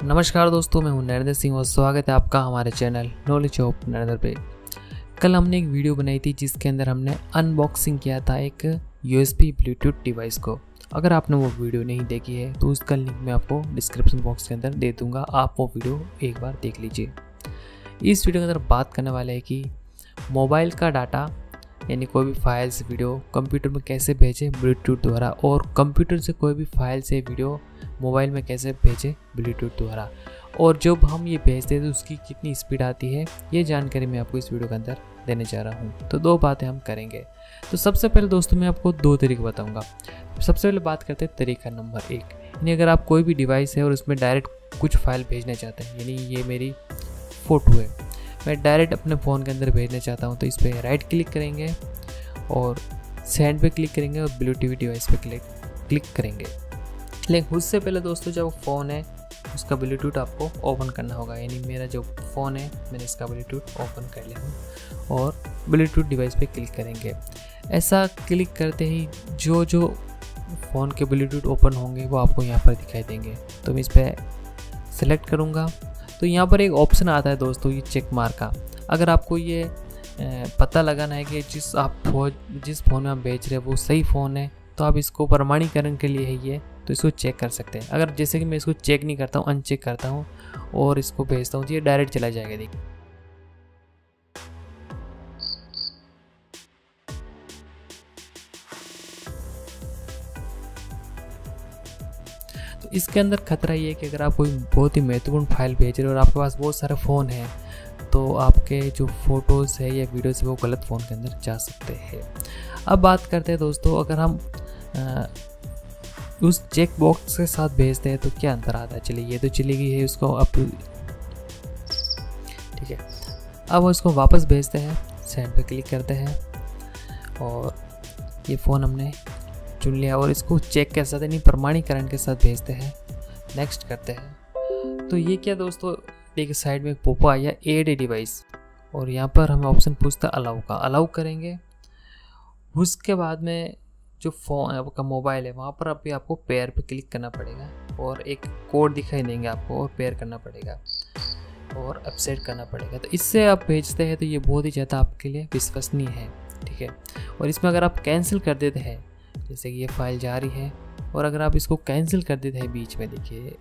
नमस्कार दोस्तों, मैं हूं नरेंद्र सिंह और स्वागत है आपका हमारे चैनल नॉलेज ऑफ नरेंद्र पे। कल हमने एक वीडियो बनाई थी जिसके अंदर हमने अनबॉक्सिंग किया था एक USB ब्लूटूथ डिवाइस को। अगर आपने वो वीडियो नहीं देखी है तो उसका लिंक मैं आपको डिस्क्रिप्शन बॉक्स के अंदर दे दूंगा, आप वो वीडियो एक बार देख लीजिए। इस वीडियो के अंदर बात करने वाले हैं कि मोबाइल का डाटा यानी कोई भी फाइल्स वीडियो कंप्यूटर में कैसे भेजें ब्लूटूथ द्वारा, और कंप्यूटर से कोई भी फाइल से वीडियो मोबाइल में कैसे भेजें ब्लूटूथ द्वारा, और जब हम ये भेजते हैं तो उसकी कितनी स्पीड आती है, ये जानकारी मैं आपको इस वीडियो के अंदर देने जा रहा हूँ। तो दो बातें हम करेंगे। तो सबसे पहले दोस्तों मैं आपको दो तरीके बताऊँगा। सबसे पहले बात करते हैं तरीका नंबर 1, यानी अगर आप कोई भी डिवाइस है और उसमें डायरेक्ट कुछ फाइल भेजना चाहते हैं, यानी ये मेरी फ़ोटो है, मैं डायरेक्ट अपने फ़ोन के अंदर भेजना चाहता हूँ, तो इस पर राइट क्लिक करेंगे और सेंड पे क्लिक करेंगे और ब्लूटूथ डिवाइस पे क्लिक करेंगे। लेकिन उससे पहले दोस्तों जब फ़ोन है उसका ब्लूटूथ आपको ओपन करना होगा, यानी मेरा जो फ़ोन है मैंने इसका ब्लूटूथ ओपन कर लिया हूँ और ब्लूटूथ डिवाइस पे क्लिक करेंगे। ऐसा क्लिक करते ही जो फ़ोन के ब्लूटूथ ओपन होंगे वो आपको यहाँ पर दिखाई देंगे। तो मैं इस पर सेलेक्ट करूँगा तो यहाँ पर एक ऑप्शन आता है दोस्तों, ये चेक मार्क का। अगर आपको ये पता लगाना है कि जिस फ़ोन में हम बेच रहे हैं वो सही फ़ोन है, तो आप इसको प्रमाणीकरण के लिए है ये, तो इसको चेक कर सकते हैं। अगर जैसे कि मैं इसको चेक नहीं करता हूँ, अनचेक करता हूँ और इसको भेजता हूँ तो ये डायरेक्ट चला जाएगा। देखिए तो इसके अंदर खतरा ये है कि अगर आप कोई बहुत ही महत्वपूर्ण फाइल भेज रहे हो और आपके पास बहुत सारे फ़ोन हैं तो आपके जो फ़ोटोज़ है या वीडियोज़ है वो गलत फ़ोन के अंदर जा सकते हैं। अब बात करते हैं दोस्तों, अगर हम उस चेक बॉक्स के साथ भेजते हैं तो क्या अंतर आता है। चलिए ये तो चली गई है, उसको अब ठीक है, अब उसको वापस भेजते हैं, सेंड पे क्लिक करते हैं और ये फ़ोन हमने चुन लिया और इसको चेक के साथ यानी प्रमाणीकरण के साथ भेजते हैं, नेक्स्ट करते हैं। तो ये क्या दोस्तों, देखिए साइड में एक पॉपअप आया ऐड ए डिवाइस और यहाँ पर हमें ऑप्शन पूछता है अलाउ का, अलाउ करेंगे। उसके बाद में जो फ़ोन आपका मोबाइल है वहाँ पर अभी आपको पेयर पे क्लिक करना पड़ेगा और एक कोड दिखाई देंगे आपको और पेयर करना पड़ेगा और अपसेट करना पड़ेगा। तो इससे आप भेजते हैं तो ये बहुत ही ज़्यादा आपके लिए विश्वसनीय है, ठीक है। और इसमें अगर आप कैंसिल कर देते हैं, जैसे कि ये फाइल जारी है और अगर आप इसको कैंसिल कर देते हैं बीच में, देखिए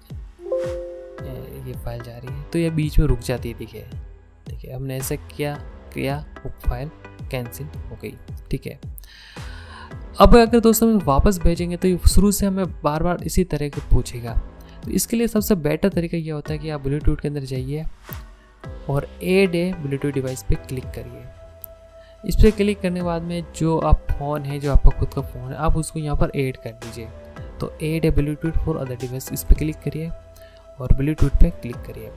ये फाइल जारी है तो ये बीच में रुक जाती है, देखिए हमने ऐसा किया वो फाइल कैंसिल हो गई, ठीक है। अब अगर दोस्तों हम वापस भेजेंगे तो ये शुरू से हमें बार बार इसी तरह के पूछेगा। तो इसके लिए सबसे बेटर तरीका ये होता है कि आप ब्लूटूथ के अंदर जाइए और ऐड ए ब्लूटूथ डिवाइस पे क्लिक करिए। इस पर क्लिक करने के बाद में जो आप फ़ोन है, जो आपका खुद का फ़ोन है, आप उसको यहाँ पर ऐड कर दीजिए। तो add a Bluetooth for other device, इस पर क्लिक करिए और ब्लूटूथ पे क्लिक करिए।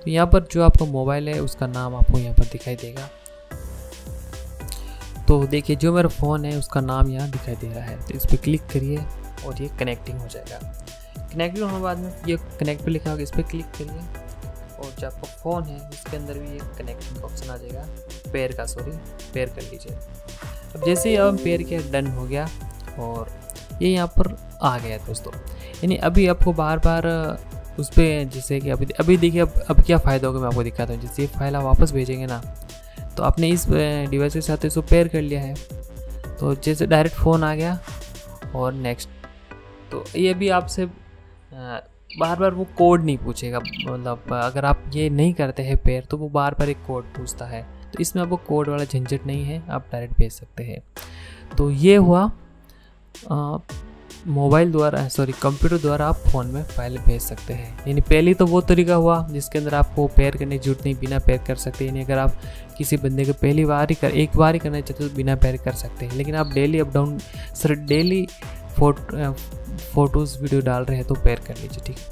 तो यहाँ पर जो आपका मोबाइल है उसका नाम आपको यहाँ पर दिखाई देगा। तो देखिए जो मेरा फ़ोन है उसका नाम यहाँ दिखाई दे रहा है, तो इस पर क्लिक करिए और ये कनेक्टिंग हो जाएगा। कनेक्टिंग होने के बाद में ये कनेक्ट पे लिखा होगा, इस पर क्लिक करिए और जो आपका फ़ोन है उसके अंदर भी ये कनेक्टिंग का ऑप्शन आ जाएगा, पेयर कर लीजिए। अब जैसे ही अब पेयर किया, डन हो गया और ये यहाँ पर आ गया दोस्तों। यानी अभी आपको बार बार उस पर, जैसे कि अभी देखिए अब क्या फ़ायदा होगा मैं आपको दिखाता हूँ। जैसे ये फाइल आप वापस भेजेंगे ना, तो आपने इस डिवाइस के साथ इसको पेयर कर लिया है, तो जैसे डायरेक्ट फ़ोन आ गया और नेक्स्ट। तो ये भी आपसे बार बार वो कोड नहीं पूछेगा, मतलब अगर आप ये नहीं करते हैं पेयर तो वो बार बार एक कोड पूछता है, तो इसमें आपको कोड वाला झंझट नहीं है, आप डायरेक्ट भेज सकते हैं। तो ये हुआ मोबाइल द्वारा, कंप्यूटर द्वारा आप फ़ोन में फाइल भेज सकते हैं। यानी पहले तो वो तरीका हुआ जिसके अंदर आपको पेयर करने की जरूरत नहीं, बिना पेयर कर सकते हैं। यानी अगर आप किसी बंदे को एक बार ही करना चाहते हो तो बिना पेयर कर सकते हैं। लेकिन आप डेली फ़ोटोज़ वीडियो डाल रहे हैं तो पेयर कर लीजिए, ठीक है।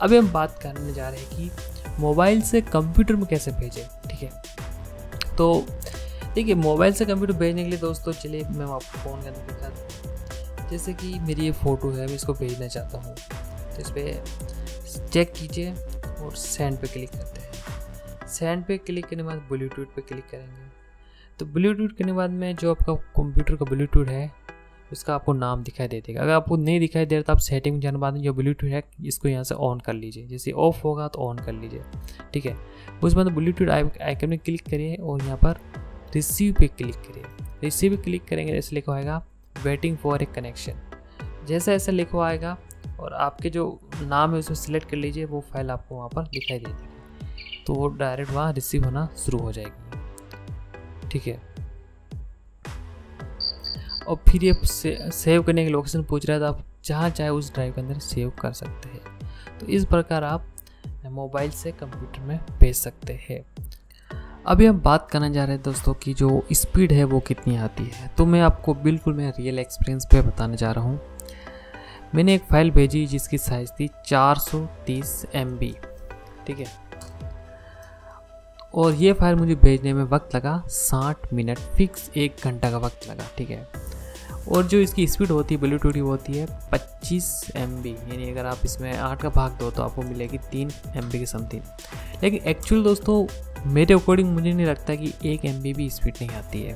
अभी हम बात करने जा रहे हैं कि मोबाइल से कंप्यूटर में कैसे भेजें, ठीक है। तो देखिए मोबाइल से कंप्यूटर भेजने के लिए दोस्तों, चलिए मैं आपको फ़ोन के अंदर दिखाता हूँ। जैसे कि मेरी ये फ़ोटो है, मैं इसको भेजना चाहता हूँ, तो इस पर चेक कीजिए और सेंड पे क्लिक करते हैं। सेंड पे क्लिक करने के बाद ब्लूटूथ पे क्लिक करेंगे। तो ब्लूटूथ करने के बाद में जो आपका कंप्यूटर का ब्लूटूथ है उसका आपको नाम दिखाई दे देगा। अगर आपको नहीं दिखाई दे रहा तो आप सेटिंग में जाने बाद जो ब्लूटूथ है इसको यहाँ से ऑन कर लीजिए, जैसे ऑफ होगा तो ऑन कर लीजिए, ठीक है। उसके बाद ब्लूटूथ आइकन में क्लिक करिए और यहाँ पर रिसीव पे क्लिक करिए। रिसीव पे क्लिक करेंगे जैसे लिखा आएगा वेटिंग फॉर ए कनेक्शन, जैसा ऐसा लिखा आएगा और आपके जो नाम है उसमें सिलेक्ट कर लीजिए, वो फाइल आपको वहाँ पर दिखाई दे देगी, तो वो डायरेक्ट वहाँ रिसीव होना शुरू हो जाएगी, ठीक है। और फिर ये सेव करने की लोकेशन पूछ रहा है, तो आप जहाँ चाहे उस ड्राइव के अंदर सेव कर सकते हैं। तो इस प्रकार आप मोबाइल से कंप्यूटर में भेज सकते हैं। अभी हम बात करने जा रहे हैं दोस्तों कि जो स्पीड है वो कितनी आती है। तो मैं आपको बिल्कुल मैं रियल एक्सपीरियंस पे बताने जा रहा हूँ। मैंने एक फ़ाइल भेजी जिसकी साइज़ थी 430 MB, ठीक है। और ये फाइल मुझे भेजने में वक्त लगा 60 मिनट, फिक्स 1 घंटा का वक्त लगा, ठीक है। और जो इसकी स्पीड होती है ब्लूटूथ की, वो होती है 25 MB, यानी अगर आप इसमें 8 का भाग दो तो आपको मिलेगी 3 MB के समथिंग। लेकिन एक्चुअल दोस्तों मेरे अकॉर्डिंग मुझे नहीं लगता कि 1 MB भी स्पीड नहीं आती है,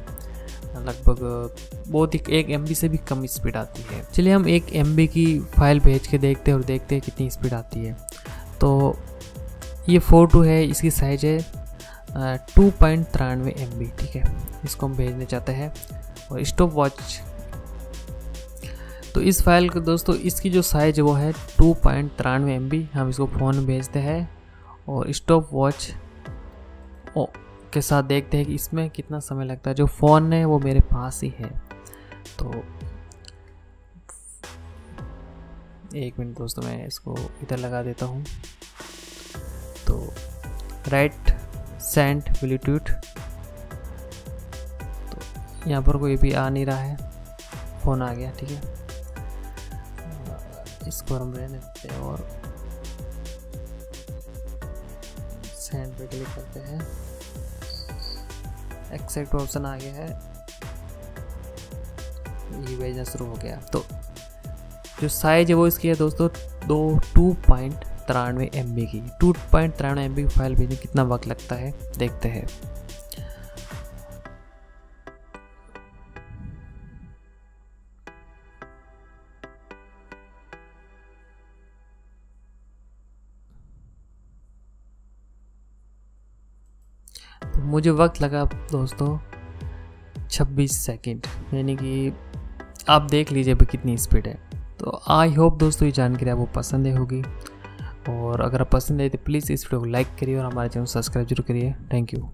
लगभग बहुत ही 1 MB से भी कम स्पीड आती है। चलिए हम 1 MB की फ़ाइल भेज के देखते हैं और देखते हैं कितनी स्पीड आती है। तो ये फ़ोटो है, इसकी साइज़ है 2.93 MB, ठीक है। इसको हम भेजने चाहते हैं। और स्टॉप वॉच, तो इस फाइल को दोस्तों इसकी जो साइज़ है वो है 2.93 MB। हम इसको फ़ोन में भेजते हैं और स्टॉप वॉच के साथ देखते हैं कि इसमें कितना समय लगता है। जो फ़ोन है वो मेरे पास ही है, तो 1 मिनट दोस्तों मैं इसको इधर लगा देता हूँ। तो राइट सेंड ब्लूटूथ, तो यहाँ पर कोई भी आ नहीं रहा है, फ़ोन आ गया, ठीक है। इसको हम रहने देते हैं और सेंड पे क्लिक करते हैं। एक्सेप्ट ऑप्शन आ गया है, ये भेजना शुरू हो गया। तो जो साइज है वो इसकी है दोस्तों 2.93 MB की। 2.93 MB की फाइल भेजने कितना वक्त लगता है देखते हैं। तो मुझे वक्त लगा दोस्तों 26 सेकंड, यानी कि आप देख लीजिए अभी कितनी स्पीड है। तो आई होप दोस्तों ये जानकारी आपको पसंद है होगी, और अगर आप पसंद है तो प्लीज़ इस वीडियो को लाइक करिए और हमारे चैनल को सब्सक्राइब जरूर करिए। Thank you.